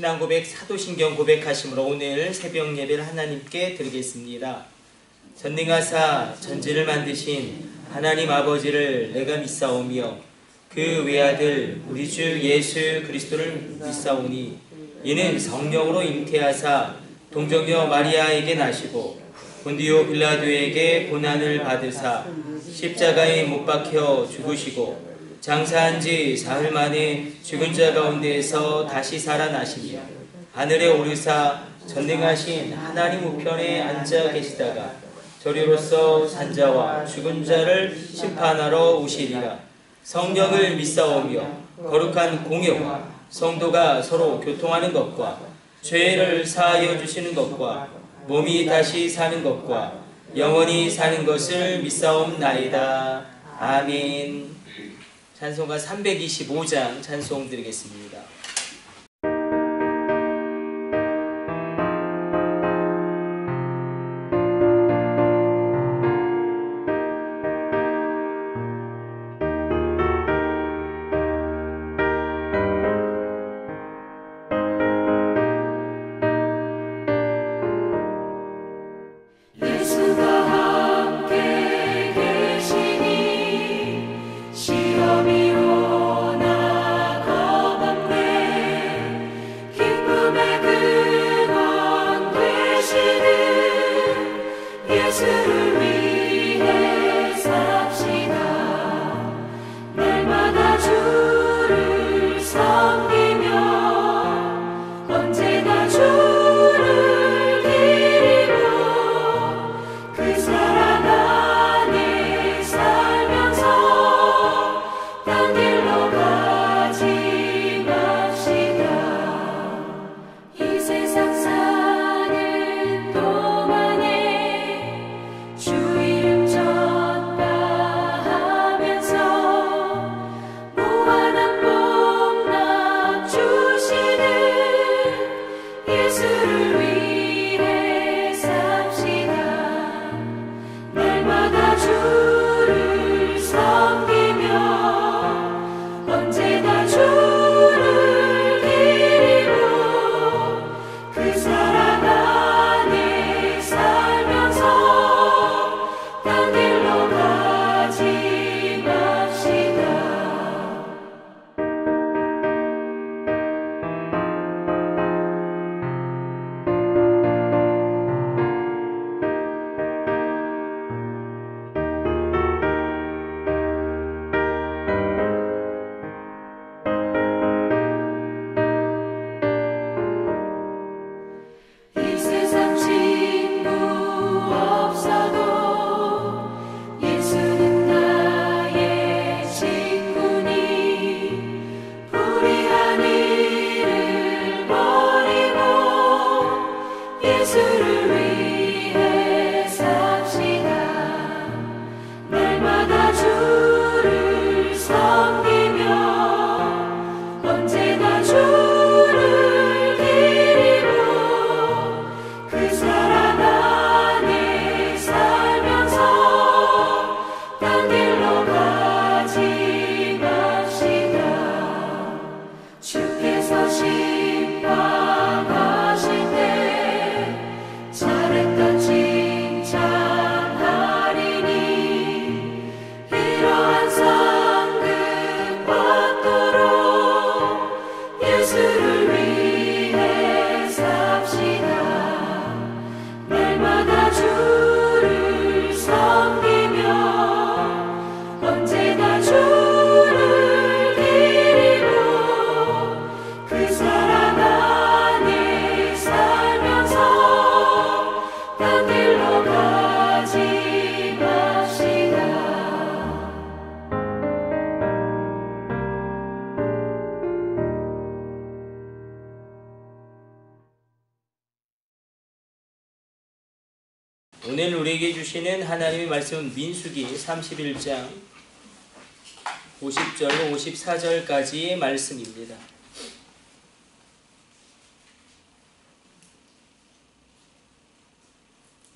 신앙 고백, 사도신경 고백하심으로 오늘 새벽 예배를 하나님께 드리겠습니다. 전능하사 전지를 만드신 하나님 아버지를 내가 믿사오며 그 외아들 우리 주 예수 그리스도를 믿사오니 이는 성령으로 잉태하사 동정녀 마리아에게 나시고 본디오 빌라도에게 고난을 받으사 십자가에 못 박혀 죽으시고 장사한 지 사흘 만에 죽은 자 가운데에서 다시 살아나시며 하늘에 오르사 전능하신 하나님 우편에 앉아 계시다가 저리로서 산자와 죽은 자를 심판하러 오시리라. 성령을 믿사오며 거룩한 공예와 성도가 서로 교통하는 것과 죄를 사하여 주시는 것과 몸이 다시 사는 것과 영원히 사는 것을 믿사옵나이다. 아멘. 찬송가 325장 찬송 드리겠습니다. 오늘 우리에게 주시는 하나님의 말씀은 민수기 31장 50절 54절까지의 말씀입니다.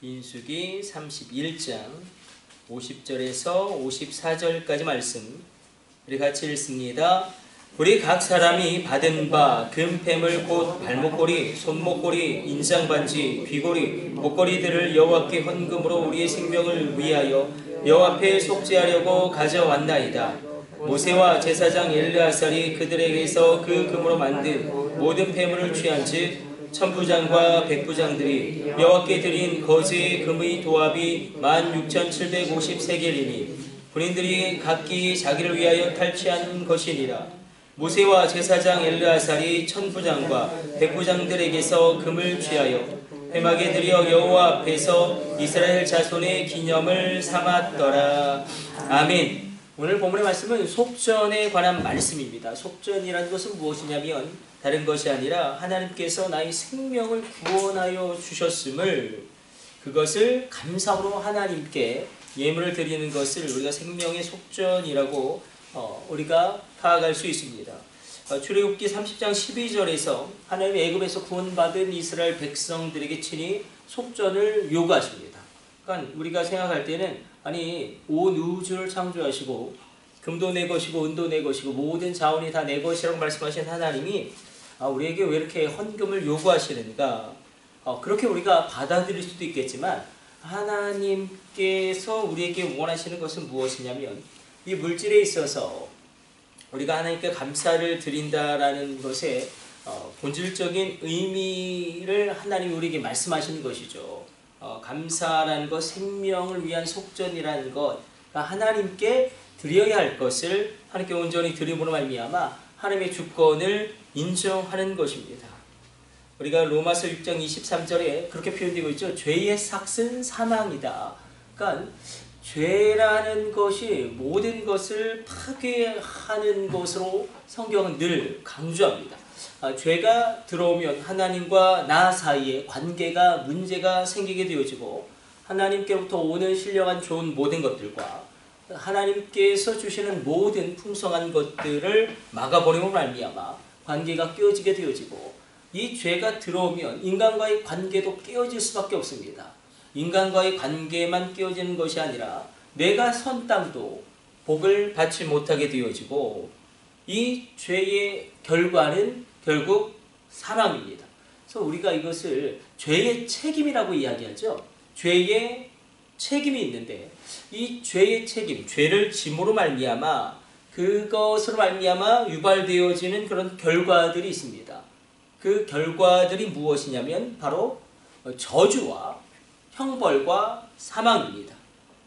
민수기 31장 50절에서 54절까지 말씀 우리 같이 읽습니다. 우리 각 사람이 받은 바 금패물 곧 발목걸이, 손목걸이, 인상반지, 귀걸이, 목걸이들을 여호와께 헌금으로 우리의 생명을 위하여 여호와 앞에 속죄하려고 가져왔나이다. 모세와 제사장 엘르아살이 그들에게서 그 금으로 만든 모든 패물을 취한즉 천부장과 백부장들이 여호와께 드린 거제의 금의 도합이 16,750세겔이니 군인들이 각기 자기를 위하여 탈취한 것이니라. 모세와 제사장 엘르아살이 천부장과 백부장들에게서 금을 취하여 회막에 들여 여호와 앞에서 이스라엘 자손의 기념을 삼았더라. 아멘. 오늘 본문의 말씀은 속전에 관한 말씀입니다. 속전이라는 것은 무엇이냐면 다른 것이 아니라 하나님께서 나의 생명을 구원하여 주셨음을, 그것을 감사로 하나님께 예물을 드리는 것을 우리가 생명의 속전이라고 우리가 파악할 수 있습니다. 출애굽기 30장 12절에서 하나님이 애굽에서 구원받은 이스라엘 백성들에게 친히 속전을 요구하십니다. 그러니까 우리가 생각할 때는 아니 온 우주를 창조하시고 금도 내 것이고 은도 내 것이고 모든 자원이 다 내 것이라고 말씀하신 하나님이 우리에게 왜 이렇게 헌금을 요구하시는가, 그렇게 우리가 받아들일 수도 있겠지만 하나님께서 우리에게 원하시는 것은 무엇이냐면 이 물질에 있어서 우리가 하나님께 감사를 드린다라는 것의 본질적인 의미를 하나님이 우리에게 말씀하시는 것이죠. 감사라는 것, 생명을 위한 속전이라는 것, 하나님께 드려야 할 것을 하나님께 온전히 드림으로 말미암아 하나님의 주권을 인정하는 것입니다. 우리가 로마서 6장 23절에 그렇게 표현되고 있죠. 죄의 삭은 사망이다. 그러니까 죄라는 것이 모든 것을 파괴하는 것으로 성경은 늘 강조합니다. 죄가 들어오면 하나님과 나 사이에 관계가 문제가 생기게 되어지고 하나님께로부터 오는 신령한 좋은 모든 것들과 하나님께서 주시는 모든 풍성한 것들을 막아버림으로 말미암아 관계가 깨어지게 되어지고, 이 죄가 들어오면 인간과의 관계도 깨어질 수밖에 없습니다. 인간과의 관계만 깨어지는 것이 아니라 내가 선 땅도 복을 받지 못하게 되어지고, 이 죄의 결과는 결국 사망입니다. 그래서 우리가 이것을 죄의 책임이라고 이야기하죠. 죄의 책임이 있는데 이 죄의 책임, 죄를 짐으로 말미암아 그것으로 말미암아 유발되어지는 그런 결과들이 있습니다. 그 결과들이 무엇이냐면 바로 저주와 형벌과 사망입니다.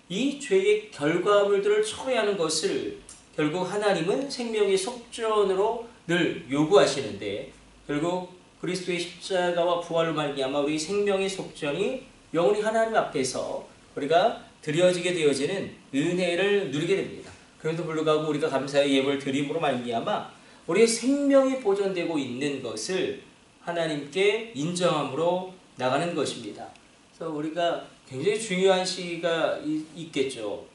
이 죄의 결과물들을 처리하는 것을 결국 하나님은 생명의 속전으로 늘 요구하시는데, 결국 그리스도의 십자가와 부활로 말미암아 우리 생명의 속전이 영원히 하나님 앞에서 우리가 드려지게 되어지는 은혜를 누리게 됩니다. 그럼에도 불구하고 우리가 감사의 예물을 드림으로 말미암아 우리의 생명이 보존되고 있는 것을 하나님께 인정함으로 나가는 것입니다. 그래서 우리가 굉장히 중요한 시기가 있겠죠.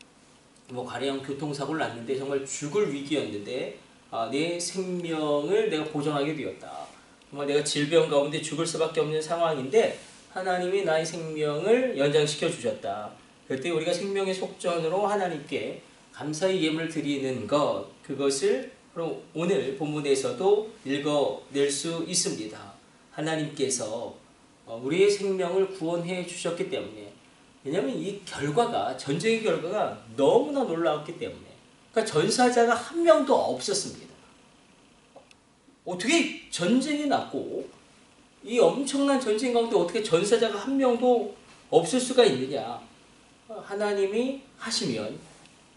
가령 교통사고를 났는데 정말 죽을 위기였는데 내 생명을 내가 보존하게 되었다. 정말 내가 질병 가운데 죽을 수밖에 없는 상황인데 하나님이 나의 생명을 연장시켜 주셨다. 그때 우리가 생명의 속전으로 하나님께 감사의 예물을 드리는 것, 그것을 오늘 본문에서도 읽어낼 수 있습니다. 하나님께서 우리의 생명을 구원해 주셨기 때문에, 왜냐하면 이 결과가, 전쟁의 결과가 너무나 놀라웠기 때문에, 그러니까 전사자가 한 명도 없었습니다. 어떻게 전쟁이 났고 이 엄청난 전쟁 가운데 어떻게 전사자가 한 명도 없을 수가 있느냐. 하나님이 하시면,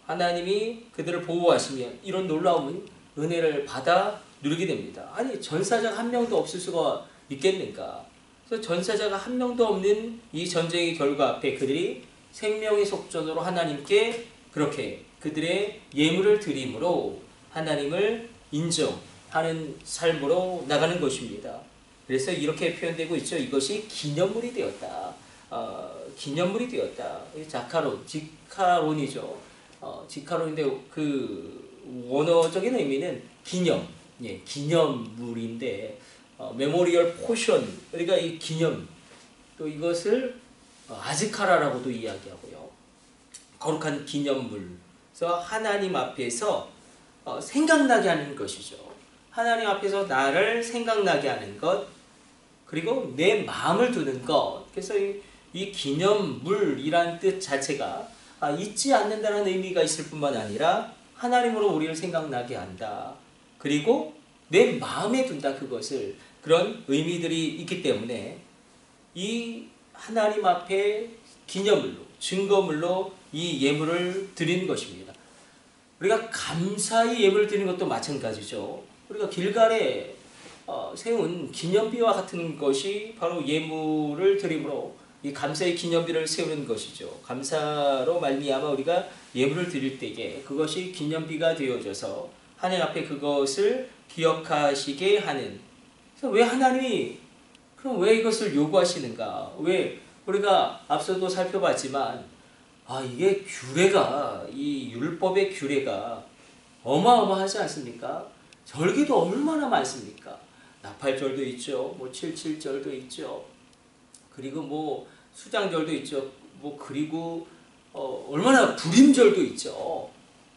하나님이 그들을 보호하시면 이런 놀라운 은혜를 받아 누리게 됩니다. 아니 전사자가 한 명도 없을 수가 있겠는가. 그래서 전사자가 한 명도 없는 이 전쟁의 결과 앞에 그들이 생명의 속전으로 하나님께 그렇게 그들의 예물을 드림으로 하나님을 인정하는 삶으로 나가는 것입니다. 그래서 이렇게 표현되고 있죠. 이것이 기념물이 되었다. 기념물이 되었다. 지카론이죠. 지카론인데 그 원어적인 의미는 기념, 기념물인데 메모리얼 포션, 우리가 이 기념, 또 이것을 아즈카라라고도 이야기하고요. 거룩한 기념물. 그래서 하나님 앞에서 생각나게 하는 것이죠. 하나님 앞에서 나를 생각나게 하는 것, 그리고 내 마음을 두는 것. 그래서 이 기념물이란 뜻 자체가 잊지 않는다는 의미가 있을 뿐만 아니라 하나님으로 우리를 생각나게 한다. 그리고 내 마음에 둔다, 그것을. 그런 의미들이 있기 때문에 이 하나님 앞에 기념물로, 증거물로 이 예물을 드리는 것입니다. 우리가 감사의 예물을 드리는 것도 마찬가지죠. 우리가 길갈에 세운 기념비와 같은 것이 바로 예물을 드림으로 이 감사의 기념비를 세우는 것이죠. 감사로 말미암아 우리가 예물을 드릴 때에 그것이 기념비가 되어져서 하나님 앞에 그것을 기억하시게 하는. 그래서 왜 하나님이 그럼 왜 이것을 요구하시는가? 왜 우리가 앞서도 살펴봤지만 이게 규례가, 이 율법의 규례가 어마어마하지 않습니까? 절기도 얼마나 많습니까? 나팔절도 있죠. 뭐 77절도 있죠. 그리고 뭐 수장절도 있죠. 뭐 그리고 얼마나 불임절도 있죠.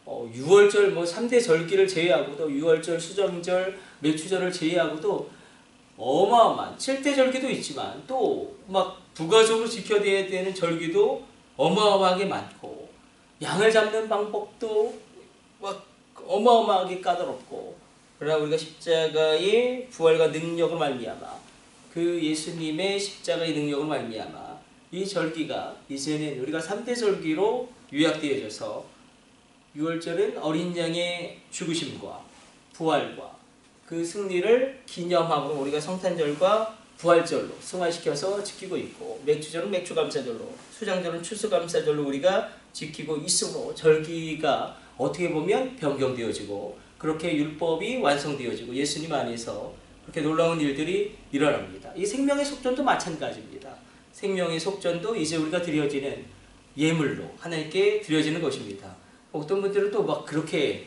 6월절 뭐 3대 절기를 제외하고도 6월절, 수정절, 매추절을 제외하고도 어마어마한 7대 절기도 있지만 또 막 부가적으로 지켜야 되는 절기도 어마어마하게 많고, 양을 잡는 방법도 막 어마어마하게 까다롭고, 그러나 우리가 십자가의 부활과 능력을 말미암아 그 예수님의 십자가의 능력을 말미암아 이 절기가 이제는 우리가 3대 절기로 요약되어져서 6월절은 어린 양의 죽으심과 부활과 그 승리를 기념함으로 우리가 성탄절과 부활절로 승화시켜서 지키고 있고, 맥주절은 맥주감사절로, 수장절은 추수감사절로 우리가 지키고 있으므로 절기가 어떻게 보면 변경되어지고 그렇게 율법이 완성되어지고 예수님 안에서 그렇게 놀라운 일들이 일어납니다. 이 생명의 속전도 마찬가지입니다. 생명의 속전도 이제 우리가 드려지는 예물로 하나님께 드려지는 것입니다. 어떤 분들은 또 막 그렇게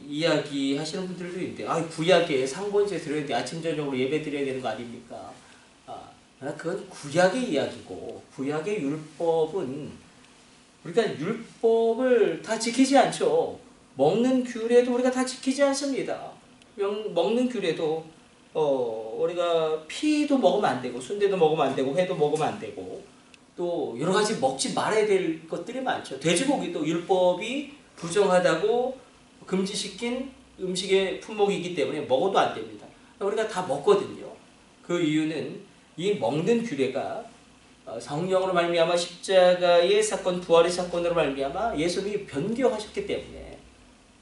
이야기하시는 분들도 있는데, 구약에 상번제 드려야 돼, 아침 저녁으로 예배 드려야 되는 거 아닙니까? 그건 구약의 이야기고, 구약의 율법은 우리가 율법을 다 지키지 않죠. 먹는 규례도 우리가 다 지키지 않습니다. 먹는 규례도 우리가 피도 먹으면 안 되고, 순대도 먹으면 안 되고, 회도 먹으면 안 되고, 또 여러 가지 먹지 말아야 될 것들이 많죠. 돼지고기도 율법이 부정하다고 금지시킨 음식의 품목이기 때문에 먹어도 안 됩니다. 우리가 다 먹거든요. 그 이유는 이 먹는 규례가 성령으로 말미암아 십자가의 사건, 부활의 사건으로 말미암아 예수님이 변경하셨기 때문에,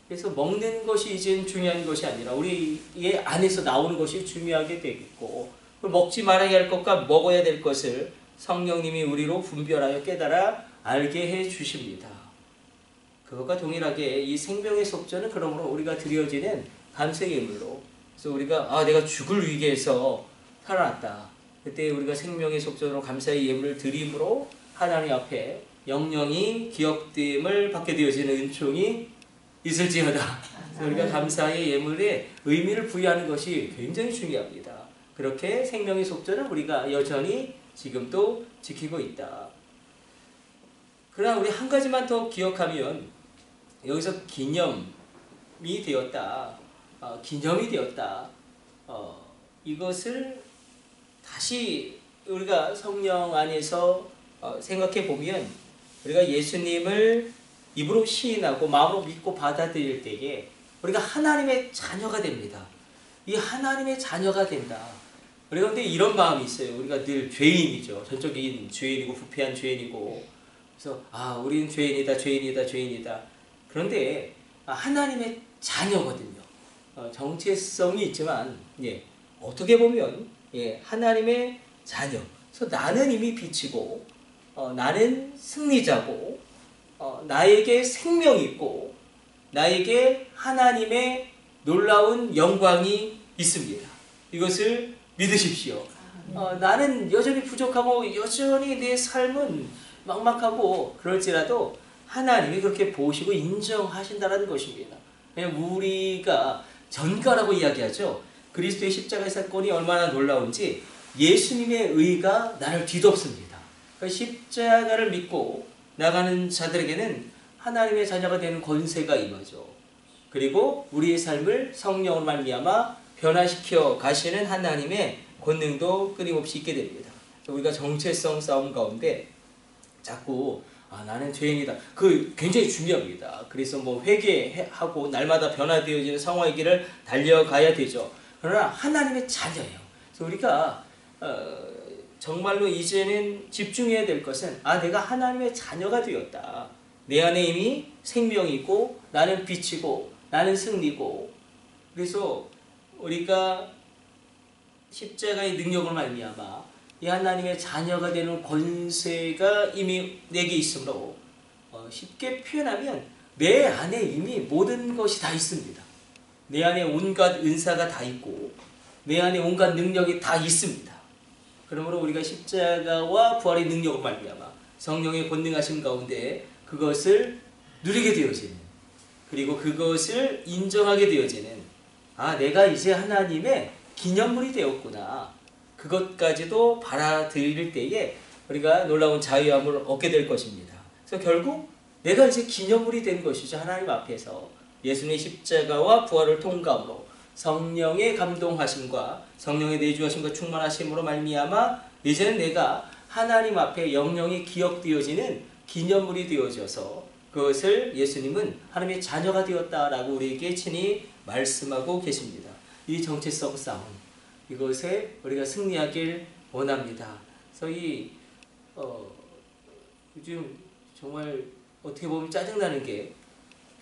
그래서 먹는 것이 이제는 중요한 것이 아니라 우리의 안에서 나오는 것이 중요하게 되겠고, 먹지 말아야 할 것과 먹어야 될 것을 성령님이 우리로 분별하여 깨달아 알게 해 주십니다. 그것과 동일하게 이 생명의 속전은 그러므로 우리가 드려지는 감사의 예물로, 그래서 우리가 내가 죽을 위기에서 살아났다, 그때 우리가 생명의 속전으로 감사의 예물을 드림으로 하나님 앞에 영영이 기억됨을 받게 되어지는 은총이 있을지어다. 그래서 우리가 감사의 예물에 의미를 부여하는 것이 굉장히 중요합니다. 그렇게 생명의 속전을 우리가 여전히 지금도 지키고 있다. 그러나 우리 한 가지만 더 기억하면, 여기서 기념이 되었다, 기념이 되었다, 이것을 다시 우리가 성령 안에서 생각해 보면, 우리가 예수님을 입으로 시인하고 마음으로 믿고 받아들일 때에 우리가 하나님의 자녀가 됩니다. 이 하나님의 자녀가 된다. 그런데 이런 마음이 있어요. 우리가 늘 죄인이죠. 전적인 죄인이고 부패한 죄인이고, 그래서 우리는 죄인이다, 죄인이다, 죄인이다. 그런데 하나님의 자녀거든요. 정체성이 있지만 어떻게 보면 하나님의 자녀. 그래서 나는 이미 빛이고 나는 승리자고 나에게 생명이 있고 나에게 하나님의 놀라운 영광이 있습니다. 이것을 믿으십시오. 나는 여전히 부족하고 여전히 내 삶은 막막하고 그럴지라도 하나님이 그렇게 보시고 인정하신다는 것입니다. 우리가 전가라고 이야기하죠. 그리스도의 십자가의 사건이 얼마나 놀라운지 예수님의 의가 나를 뒤덮습니다. 십자가를 믿고 나가는 자들에게는 하나님의 자녀가 되는 권세가 임하죠. 그리고 우리의 삶을 성령으로 말미암아 변화시켜 가시는 하나님의 권능도 끊임없이 있게 됩니다. 우리가 정체성 싸움 가운데 자꾸 나는 죄인이다. 그 굉장히 중요합니다. 그래서 뭐 회개하고 날마다 변화되어지는 상황의 길을 달려가야 되죠. 그러나 하나님의 자녀예요. 그래서 우리가 정말로 이제는 집중해야 될 것은 내가 하나님의 자녀가 되었다. 내 안에 이미 생명이고 나는 빛이고 나는 승리고, 그래서 우리가 십자가의 능력을 말미암아 이 하나님의 자녀가 되는 권세가 이미 내게 있으므로 쉽게 표현하면 내 안에 이미 모든 것이 다 있습니다. 내 안에 온갖 은사가 다 있고 내 안에 온갖 능력이 다 있습니다. 그러므로 우리가 십자가와 부활의 능력을 말미암아 성령의 권능하심 가운데 그것을 누리게 되어지는, 그리고 그것을 인정하게 되어지는, 내가 이제 하나님의 기념물이 되었구나, 그것까지도 받아들일 때에 우리가 놀라운 자유함을 얻게 될 것입니다. 그래서 결국 내가 이제 기념물이 된 것이죠. 하나님 앞에서 예수님의 십자가와 부활을 통과함으로 성령의 감동하심과 성령의 내주하심과 충만하심으로 말미암아 이제는 내가 하나님 앞에 영영이 기억되어지는 기념물이 되어져서 그것을 예수님은 하나님의 자녀가 되었다라고 우리에게 친히 말씀하고 계십니다. 이 정체성 싸움, 이것에 우리가 승리하길 원합니다. 그래서 요즘 정말 어떻게 보면 짜증나는 게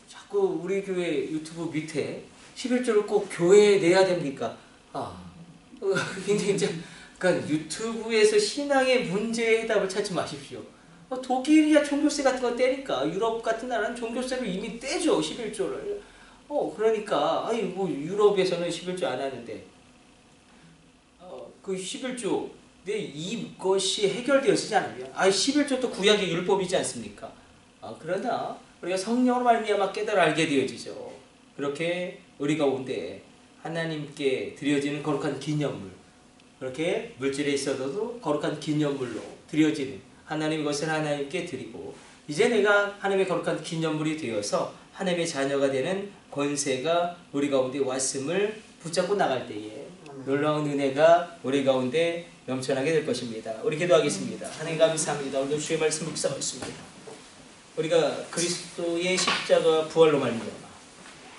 자꾸 우리 교회 유튜브 밑에 11조를 꼭 교회에 내야 됩니까? 굉장히 그러니까 유튜브에서 신앙의 문제의 해답을 찾지 마십시오. 독일이야 종교세 같은 거 떼니까 유럽 같은 나라는 종교세를 이미 떼죠. 11조를. 그러니까 뭐 유럽에서는 11조 안 하는데 그 11조 이것이 해결되어지지 않으면 11조도 구약의 율법이지 않습니까? 그러나 우리가 성령으로 말미암아 깨달아 알게 되어지죠. 그렇게 우리 가운데 하나님께 드려지는 거룩한 기념물, 그렇게 물질에 있어도 거룩한 기념물로 드려지는 하나님의 것을 하나님께 드리고, 이제 내가 하나님의 거룩한 기념물이 되어서 하나님의 자녀가 되는 권세가 우리 가운데 왔음을 붙잡고 나갈 때에 놀라운 은혜가 우리 가운데 넘쳐나게 될 것입니다. 우리 기도하겠습니다. 하나님 감사합니다. 오늘도 주의 말씀 묵상했습니다. 우리가 그리스도의 십자가 부활로 말미암아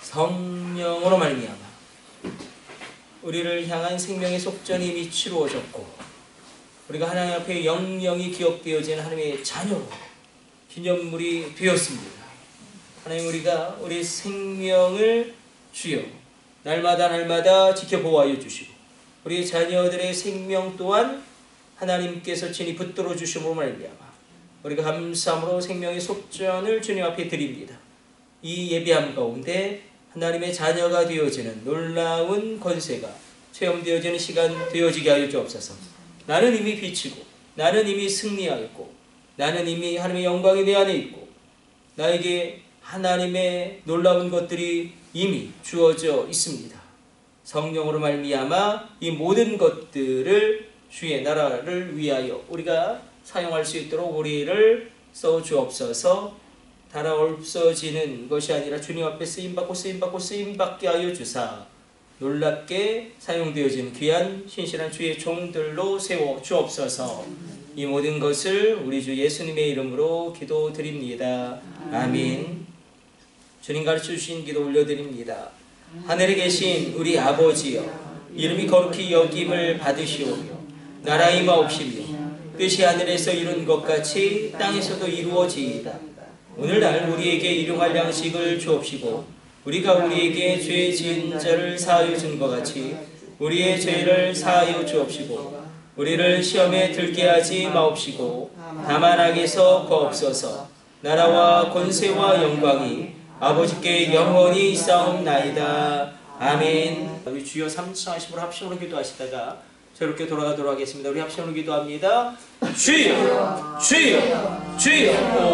성령으로 말미암아 우리를 향한 생명의 속전이 이미 치루어졌고, 우리가 하나님 앞에 영영이 기억되어지는 하나님의 자녀로 기념물이 되었습니다. 하나님, 우리가 우리 생명을 주여 날마다 지켜보호하여 주시고 우리 자녀들의 생명 또한 하나님께서 친히 붙들어 주심으로 말미암아 우리가 감사함으로 생명의 속전을 주님 앞에 드립니다. 이 예배함 가운데 하나님의 자녀가 되어지는 놀라운 권세가 체험되어지는 시간 되어지게 하여 주옵소서. 나는 이미 빛이고 나는 이미 승리하였고 나는 이미 하나님의 영광이 내 안에 있고 나에게 하나님의 놀라운 것들이 이미 주어져 있습니다. 성령으로 말미암아 이 모든 것들을 주의 나라를 위하여 우리가 사용할 수 있도록 우리를 써 주옵소서. 달아 없어지는 것이 아니라 주님 앞에 쓰임받게 하여 주사 놀랍게 사용되어진 귀한 신실한 주의 종들로 세워 주옵소서. 이 모든 것을 우리 주 예수님의 이름으로 기도드립니다. 아멘. 주님 가르쳐 주신 기도 올려드립니다. 하늘에 계신 우리 아버지여, 이름이 거룩히 여김을 받으시오며 나라 임하옵시며 뜻이 하늘에서 이룬 것 같이 땅에서도 이루어지이다. 오늘날 우리에게 일용할 양식을 주옵시고 우리가 우리에게 죄 지은 자를 사하여 준 것 같이 우리의 죄를 사하여 주옵시고 우리를 시험에 들게 하지 마옵시고 다만 악에서 구하옵소서. 나라와 권세와 영광이 아버지께 영원히 있사옵나이다. 아멘. 우리 주여 삼창하심으로 합심으로 기도하시다가 저렇게 돌아가도록 하겠습니다. 우리 합심으로 기도합니다. 주여 주여 주여.